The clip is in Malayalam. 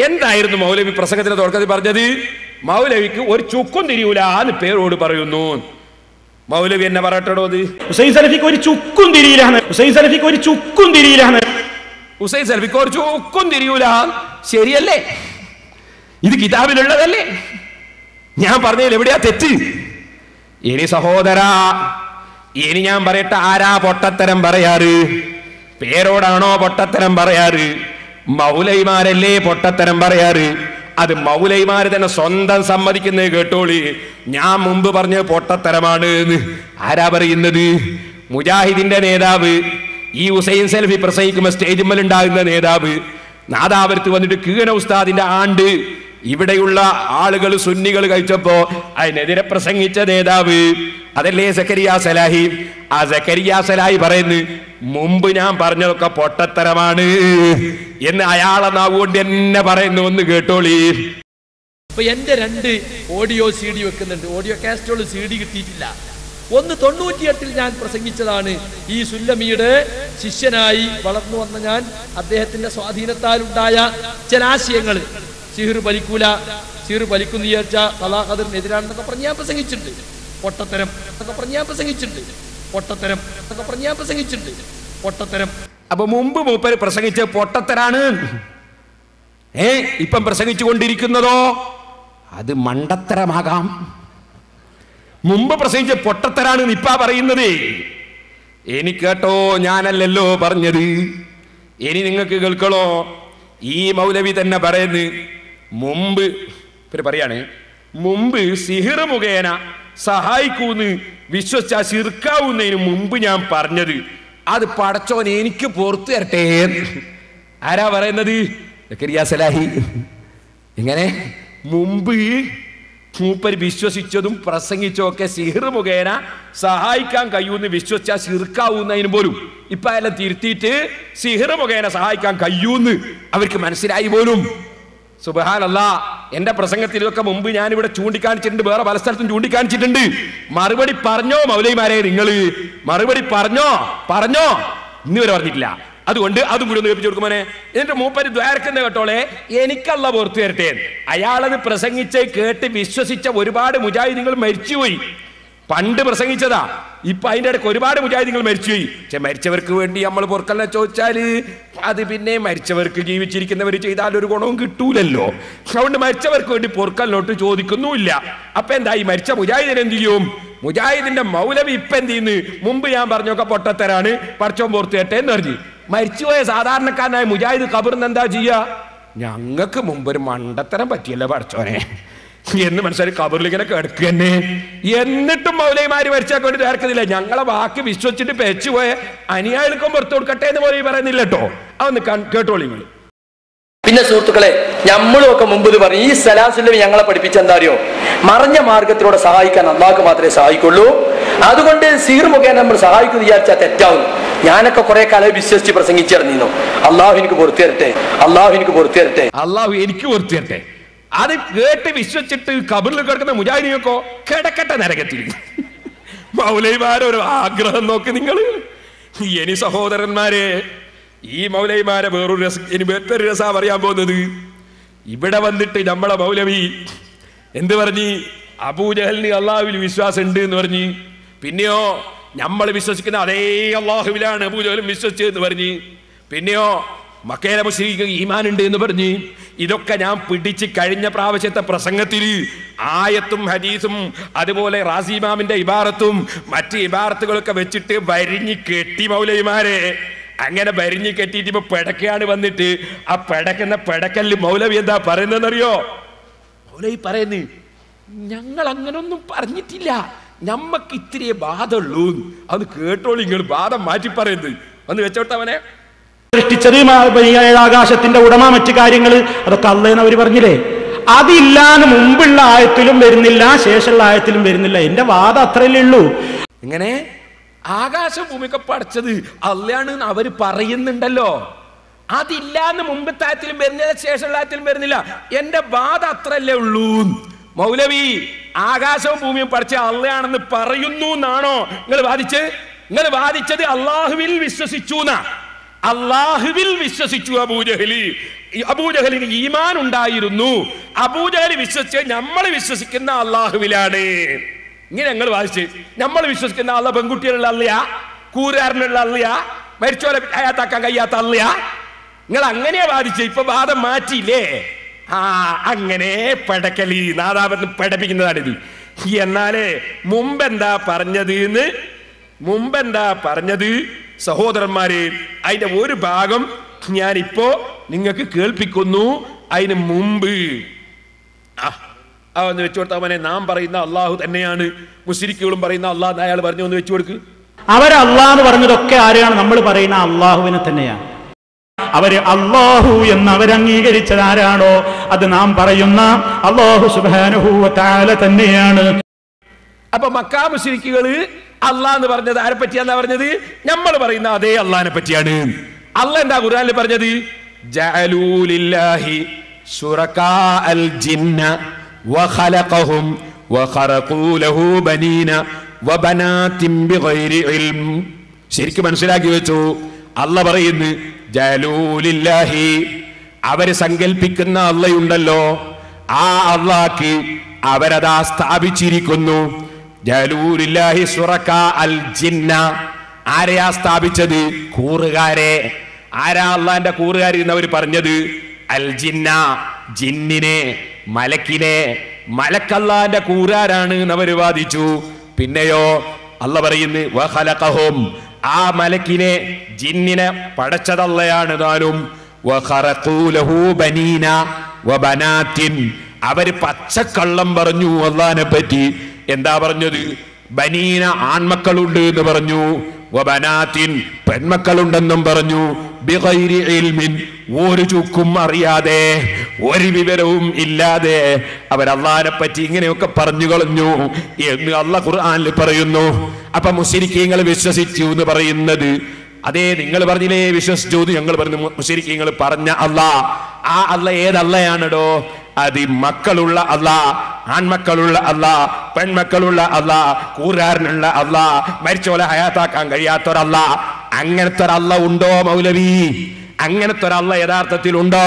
എന്തായിരുന്നു മൗലവി പ്രസംഗത്തിന്റെ തുടക്കത്തിൽ പറഞ്ഞത്? മൗലവിക്ക് ഒരു ചുക്കും തിരിയൂല എന്ന് പേരോട് പറയുന്നു. മൗലവി എന്നെ പറയട്ടോ, അത് ഹുസൈൻ സലഫിക്ക് ഒരു ചുക്കും തിരിയില്ല. ഹുസൈൻ സലഫിക്ക് ഒരു ചുക്കും തിരിയില്ല. ഹുസൈൻ സലഫിക്ക് ഒരു ചുക്കും തിരിയൂല. ശരിയല്ലേ? ഇത് കിതാബിലുള്ളതല്ലേ? ഞാൻ പറഞ്ഞതിൽ എവിടെയാ തെറ്റ്? ഇനി സഹോദരാ, ഇനി ഞാൻ പറയട്ടെ, ആരാ പൊട്ടത്തരം പറയാറ്? പേരോടാണോ പൊട്ടത്തരം പറയാറ്? മൗലൈമാരല്ലേ പൊട്ടത്തരം പറയാറ്? അത് മൗലൈമാര് തന്നെ സ്വന്തം സമ്മതിക്കുന്നത് കേട്ടോളി. ഞാൻ മുമ്പ് പറഞ്ഞ പൊട്ടത്തരമാണ് എന്ന്. ആരാ പറയുന്നത്? മുജാഹിദിന്റെ നേതാവ്, ഈ ഹുസൈൻ സലഫി പ്രസംഗിക്കുമ്പോൾ സ്റ്റേജിന്മേൽ ഉണ്ടാകുന്ന നേതാവ്, നാദാപുരത്ത് വന്നിട്ട് കീഴന ഉസ്താദിന്റെ ആണ്ട് ഇവിടെയുള്ള ആളുകൾ സുന്നികൾ കഴിച്ചപ്പോ അതിനെതിരെ പ്രസംഗിച്ച നേതാവ് അതല്ലേ സക്കരിയ സലാഹി. ആ സക്കരിയ സലാഹി പറയുന്നു, മുമ്പ് ഞാൻ പറഞ്ഞതൊക്കെ പൊട്ടത്തരമാണ് എന്ന് അയാളെ നാവുകൊണ്ട് എന്നെ പറയുന്നു. ഒന്ന് കേട്ടോളി. ഇപ്പൊ എന്റെ 2 ഓഡിയോ CD വെക്കുന്നുണ്ട്. ഓഡിയോ കാസ്റ്റോള് CD കിട്ടിയിട്ടില്ല. ഒന്ന് 98 ഞാൻ പ്രസംഗിച്ചതാണ്. ഈ സുല്ലമിയുടെ ശിഷ്യനായി വളർന്നു വന്ന ഞാൻ, അദ്ദേഹത്തിന്റെ സ്വാധീനത്താൽ ഉണ്ടായ ചില ആശയങ്ങൾ, സിഹിർ വലിക്കൂല, സിഹിർ വലിക്കുന്ന വിചാരിച്ച തലാഖദറിനെതിരാണെന്നൊക്കെ പറഞ്ഞ് ഞാൻ പ്രസംഗിച്ചിട്ടുണ്ട്. പൊട്ടത്തരം എന്നൊക്കെ പറഞ്ഞ് ഞാൻ പ്രസംഗിച്ചിട്ടുണ്ട്. പൊട്ടത്തരം എന്നൊക്കെ പറഞ്ഞ് ഞാൻ പ്രസംഗിച്ചിട്ടുണ്ട്. പൊട്ടത്തരം. അപ്പൊ മുമ്പ് മൂപ്പര് പ്രസംഗിച്ച പൊട്ടത്തരാണ്. ഇപ്പം പ്രസംഗിച്ചു കൊണ്ടിരിക്കുന്നതോ അത് മണ്ടത്തരമാകാം. മുമ്പ് പ്രസംഗിച്ച പൊട്ടത്തരാണ് ഇപ്പാ പറയുന്നത്. എനിക്കേട്ടോ, ഞാനല്ലല്ലോ പറഞ്ഞത്. ഇനി നിങ്ങൾക്ക് കേൾക്കണോ? ഈ മൗലവി തന്നെ പറയുന്നു, മുമ്പ് പറയാണ്, മുമ്പ് സിഹിർ മുഖേന സഹായിക്കൂന്ന് വിശ്വസിച്ച ശിർക്കാവുന്നതിന് മുമ്പ് ഞാൻ പറഞ്ഞത് അത് പടച്ചോൻ എനിക്ക് പുറത്തു തരട്ടെ. ആരാ പറയുന്നത്? സക്കരിയ സലാഹി. ഇങ്ങനെ മുമ്പ് മൂപ്പര് വിശ്വസിച്ചതും പ്രസംഗിച്ചതും ഒക്കെ സിഹിർ മുഖേന സഹായിക്കാൻ കഴിയൂന്ന് വിശ്വസിച്ച ശിർക്കാവുന്നതിന് പോലും ഇപ്പൊ എല്ലാം തിരുത്തിയിട്ട് സിഹിർ മുഖേന സഹായിക്കാൻ കഴിയൂന്ന് അവർക്ക് മനസ്സിലായി പോലും. സുബ്ഹാനല്ലാഹ്. എന്റെ പ്രസംഗത്തിലൊക്കെ മുമ്പ് ഞാനിവിടെ ചൂണ്ടിക്കാണിച്ചിട്ടുണ്ട്, വേറെ പല സ്ഥലത്തും ചൂണ്ടിക്കാണിച്ചിട്ടുണ്ട്. മറുപടി പറഞ്ഞോ മൗലൈമാരെ? നിങ്ങൾ മറുപടി പറഞ്ഞോ ഇന്നുവരെ പറഞ്ഞിട്ടില്ല. അതുകൊണ്ട് അതും കൂടി ഒന്ന് കേൾപ്പിച്ചു കൊടുക്കുമോനെ. എന്നിട്ട് മൂപ്പര് ദ്വാരക്കുന്ന കേട്ടോളെ, എനിക്കല്ല പുറത്തു തരട്ടെ. അയാളത് പ്രസംഗിച്ച് കേട്ട് വിശ്വസിച്ച ഒരുപാട് മുജാഹിദീങ്ങൾ മരിച്ചുപോയി. പണ്ട് പ്രസംഗിച്ചതാ. ഇപ്പൊ അതിന്റെ ഇടയ്ക്ക് ഒരുപാട് മുജാഹിദീങ്ങൾ മരിച്ചുപോയി. പക്ഷെ മരിച്ചവർക്ക് വേണ്ടി നമ്മൾ പൊറുക്കലിനെ ചോദിച്ചാല് അത് പിന്നെ മരിച്ചവർക്ക് ജീവിച്ചിരിക്കുന്നവർ ചെയ്താൽ ഒരു ഗുണവും കിട്ടൂലല്ലോ. അതുകൊണ്ട് മരിച്ചവർക്ക് വേണ്ടി പൊറുക്കലിനോട്ട് ചോദിക്കുന്നുമില്ല. അപ്പൊ എന്താ, ഈ മരിച്ച മുജാഹിദിനെ എന്ത് ചെയ്യും? മുജാഹിദിന്റെ മൗലവി ഇപ്പൊ എന്ത് ചെയ്യുന്നു? മുമ്പ് ഞാൻ പറഞ്ഞൊക്കെ പൊട്ടത്തരാണ്, പടച്ചോൻ പുറത്തു തരട്ടെ എന്ന് പറഞ്ഞു. മരിച്ചുപോയ സാധാരണക്കാരനായ മുജാഹിദ് ഖബറിന് എന്താ ചെയ്യാ? ഞങ്ങൾക്ക് മുമ്പൊരു മണ്ടത്തരം പറ്റിയല്ലോ പടച്ചോനെ എന്ന് മനസ്സിലായി ഖബറിൽ ഇങ്ങനെ കിടക്കുക തന്നെ. എന്നിട്ടും മൗലൈമാര് മരിച്ചാൽ വേണ്ടി ചേർക്കുന്നില്ല. ഞങ്ങളെ വാക്ക് വിശ്വസിച്ചിട്ട് പെച്ചുപോയ അനുയായികൾക്കും പുറത്തു കൊടുക്കട്ടെ എന്ന് പോലെ പറയുന്നില്ല കേട്ടോ. അതൊന്ന് കേട്ടോളി നിങ്ങൾ. പിന്നെ സുഹൃത്തുക്കളെ, നമ്മളും ഒക്കെ മുമ്പ് പറഞ്ഞു, ഈ സലാസുല്ലമി ഞങ്ങളെ പഠിപ്പിച്ച എന്താ അറിയോ? മറഞ്ഞ മാർഗത്തിലൂടെ സഹായിക്കാൻ അള്ളാഹ്ക്ക് മാത്രമേ സഹായിക്കുള്ളൂ. അതുകൊണ്ട് സിഹിർ മുഖേന നമ്മൾ സഹായിക്കുന്നു വിചാരിച്ചാൽ തെറ്റാവും. ഞാനൊക്കെ കുറെ കാലം വിശ്വസിച്ച് പ്രസംഗിച്ചിറങ്ങിയിരുന്നു. അള്ളാഹു എനിക്ക് പുറത്തു തരട്ടെ, അള്ളാഹു എനിക്ക് പുറത്തു തരട്ടെ, അള്ളാഹു എനിക്ക് പുറത്തു തരട്ടെ. അത് കേട്ട് വിശ്വസിച്ചിട്ട് ഖബറിൽ കിടക്കുന്ന മുജാഹിദിനൊക്കെ കിടക്കട്ടെ നരകത്തിൽ. മൗലൈമാരൊരു ആഗ്രഹം നോക്ക് നിങ്ങൾ. ഇനി സഹോദരന്മാരെ, ഈ മൗലൈമാരെ വേറൊരു രസം, ഇനി മറ്റൊരു രസാ പറയാൻ പോകുന്നത്. ഇവിടെ വന്നിട്ട് നമ്മളെ മൗലവി എന്ത് പറഞ്ഞ്? അബൂജഹലിന് അള്ളാഹുവിൽ വിശ്വാസം ഉണ്ട് എന്ന് പറഞ്ഞ്. പിന്നെയോ നമ്മൾ വിശ്വസിക്കുന്ന അതേ അള്ളാഹുവിലാണ് അബൂജഹലും വിശ്വസിച്ചതെന്ന് പറഞ്ഞ്. പിന്നെയോ മക്കയിലെ മുശ്രിക്ക് ഈമാൻ ഉണ്ട് എന്ന് പറഞ്ഞ്. ഇതൊക്കെ ഞാൻ പിടിച്ച് കഴിഞ്ഞ പ്രാവശ്യത്തെ പ്രസംഗത്തിൽ ആയത്തും ഹദീസും അതുപോലെ റാസിമാമിന്റെ ഇബാറത്തും മറ്റ് ഇബാറത്തുകളൊക്കെ വെച്ചിട്ട് വരിഞ്ഞ് കെട്ടി മൗലവിമാരെ. അങ്ങനെ വരിഞ്ഞ് കെട്ടിയിട്ട് ഇപ്പൊ പെടക്കയാണ് വന്നിട്ട് ആ പെടക്കുന്ന പെടക്കല്ല് മൗലവി എന്താ പറയുന്നതെന്നറിയോ? മൗലവി പറയുന്നു, ഞങ്ങൾ അങ്ങനൊന്നും പറഞ്ഞിട്ടില്ല, നമ്മക്ക് ഇത്തിരിയേ ബാധുള്ളൂ. അത് കേട്ടോളൂ, നിങ്ങൾ ബാധം മാറ്റി പറയുന്നത് ഒന്ന് വെച്ചോട്ടവനെ. സൃഷ്ടിച്ചത് ആകാശത്തിന്റെ ഉടമ, മറ്റു കാര്യങ്ങൾ അതൊക്കെ അള്ളേന്ന് അവര് പറഞ്ഞില്ലേ? അതില്ലാന്ന് മുമ്പുള്ള ആയത്തിലും വരുന്നില്ല, ശേഷമുള്ള ആയത്തിലും വരുന്നില്ല. എന്റെ വാദം അത്രയല്ലേ ഉള്ളൂ. ഇങ്ങനെ ആകാശം ഭൂമിയൊക്കെ പഠിച്ചത് അള്ളയാണ് അവര് പറയുന്നുണ്ടല്ലോ. അതില്ലാന്ന് മുമ്പത്തെ ആയത്തിലും വരുന്നില്ല, ശേഷമുള്ള ആയത്തിലും വരുന്നില്ല. എന്റെ വാദം അത്രയല്ലേ ഉള്ളൂ. മൗലവി ആകാശവും ഭൂമിയും പഠിച്ച അള്ളയാണെന്ന് പറയുന്നു എന്നാണോ നിങ്ങൾ വാദിച്ചത്? നിങ്ങൾ വാദിച്ചത് അള്ളാഹുവിൽ വിശ്വസിച്ചു എന്നാ. അള്ളാഹുവിൽ വിശ്വസിച്ചു അബൂജഹല്. അബൂജഹലിന് ഈമാൻ ഉണ്ടായിരുന്നു. അബൂജഹൽ വിശ്വസിച്ച് നമ്മൾ വിശ്വസിക്കുന്ന അള്ളാഹുവിലാണ്. ഇങ്ങനെ ഞങ്ങൾ വാദിച്ച് നമ്മൾ വിശ്വസിക്കുന്ന അള്ള പെൺകുട്ടികളുള്ള അല്ലയാ, കൂറുകാരനുള്ള അല്ലയാ, മരിച്ചോലെ ഹയാത്താക്കാൻ കഴിയാത്ത അല്ലയാ. നിങ്ങൾ അങ്ങനെയാ വാദിച്ച്. ഇപ്പൊ വാദം മാറ്റിയില്ലേ? അങ്ങനെ പടക്കലി നാദാപത്തിന് പഠിപ്പിക്കുന്നതാണിത്. എന്നാലേ മുമ്പെന്താ പറഞ്ഞത് സഹോദരന്മാരെ, അതിന്റെ ഒരു ഭാഗം ഞാനിപ്പോ നിങ്ങൾക്ക് കേൾപ്പിക്കുന്നു. അതിന് മുമ്പ് ഒന്ന് വെച്ചു കൊടുത്ത അവനെ നാം പറയുന്ന അള്ളാഹു തന്നെയാണ്, മുശ്രിക്കുകളും പറയുന്ന അള്ളാഹ് അയാൾ പറഞ്ഞു ഒന്ന് വെച്ചു കൊടുക്ക്. അവരല്ലാന്ന് പറഞ്ഞതൊക്കെ ആരെയാണ്? നമ്മൾ പറയുന്ന അള്ളാഹുവിനെ തന്നെയാണ്. അവര് അള്ളാഹു എന്ന് അവരംഗീകരിച്ചത് ആരാണോ അത് നാം പറയുന്ന അള്ളാഹു സുബ്ഹാനഹു വ തആല തന്നെയാണ്. അപ്പൊ മക്കാ മുശ്രിക്കുകള് അള്ളാഹ് എന്ന് പറഞ്ഞത് ആരെ പറ്റിയാന്നാ പറഞ്ഞത്? നമ്മൾ പറയുന്ന അതേ അള്ളാഹിനെ പറ്റിയാണ്. അള്ളാഹ് എന്താ ഖുർആനിൽ പറഞ്ഞത്? ജഅലൂ ലില്ലാഹി ശുറകാഅൽ ജിന്ന വഖലഖഹും വഖറഖൂ ലഹു ബനീന വബനാതിൻ ബിഗൈരി ഇൽം. ശരിക്കും മനസ്സിലാക്കി വെച്ചു. അള്ളാഹ് പറയുന്നു ജഅലൂ ലില്ലാഹി, അവര് സങ്കൽപ്പിക്കുന്ന അള്ളയുണ്ടല്ലോ, ആ അള്ളാഹ്ക്ക് അവരതാ സ്ഥാപിച്ചിരിക്കുന്നു. ജഅലൂ ലില്ലാഹി ശുറകാ അൽ ജിന്ന, ആരെയാ സ്ഥാപിച്ചത്? കൂറുകാരെ. ആരാ അള്ളാന്റെ കൂറുകാരി എന്നവർ പറഞ്ഞത്? അൽ ജിന്ന, ജിന്നിനെ, മലക്കിനെ. മലക്കല്ലാന്റെ കൂറുകാരാണ് എന്നവർ വാദിച്ചു. പിന്നെയോ അള്ളാഹ് പറയുന്നു വഖലഖഹും, ആ മലക്കിനെ ജിന്നിനെ പടച്ചതല്ലയാണ് താനും. വഖറഖൂ ലഹു ബനീന വബനാതിൻ, അവര് പച്ചക്കള്ളം പറഞ്ഞു അള്ളാഹിനെ പറ്റി. എന്താ പറഞ്ഞത്? ബനീന ആൺമക്കളുണ്ട് എന്ന് പറഞ്ഞു, വബനാതിൻ പെൺമക്കളുണ്ടെന്നും പറഞ്ഞു. ബിഗൈരി ഇൽമിൻ, ഒരു ചുക്കും അറിയാതെ, ഒരു വിവരവും ഇല്ലാതെ അവർ അള്ളാഹിനെ പറ്റി ഇങ്ങനെയൊക്കെ പറഞ്ഞു കളഞ്ഞു എന്ന് അള്ളാഹ് ഖുർആനിൽ പറയുന്നു. അപ്പൊ മുശ്രിക്കീങ്ങൾ വിശ്വസിച്ചു എന്ന് പറയുന്നത് അതേ നിങ്ങൾ പറഞ്ഞില്ലേ വിശ്വസിച്ചു. ഞങ്ങൾ പറഞ്ഞു മുശ്രിക്കീങ്ങൾ പറഞ്ഞ അള്ളാഹ്, ആ അള്ളാഹ് ഏതല്ലയാണോ? അത് മക്കളുള്ള അള്ളാഹ്, ആൺമക്കളുള്ള അള്ളാഹ്, പെൺമക്കളുള്ള അള്ളാഹ്, കൂറുകാരനുള്ള അള്ളാഹ്, മരിച്ചോലെ ഹയാത്താക്കാൻ കഴിയാത്തൊരല്ലാഹ്. അങ്ങനത്തെ ഒരല്ലാഹ് ഉണ്ടോ മൗലവി? അങ്ങനത്തെ ഒരല്ലാഹ് യഥാർത്ഥത്തിൽ ഉണ്ടോ?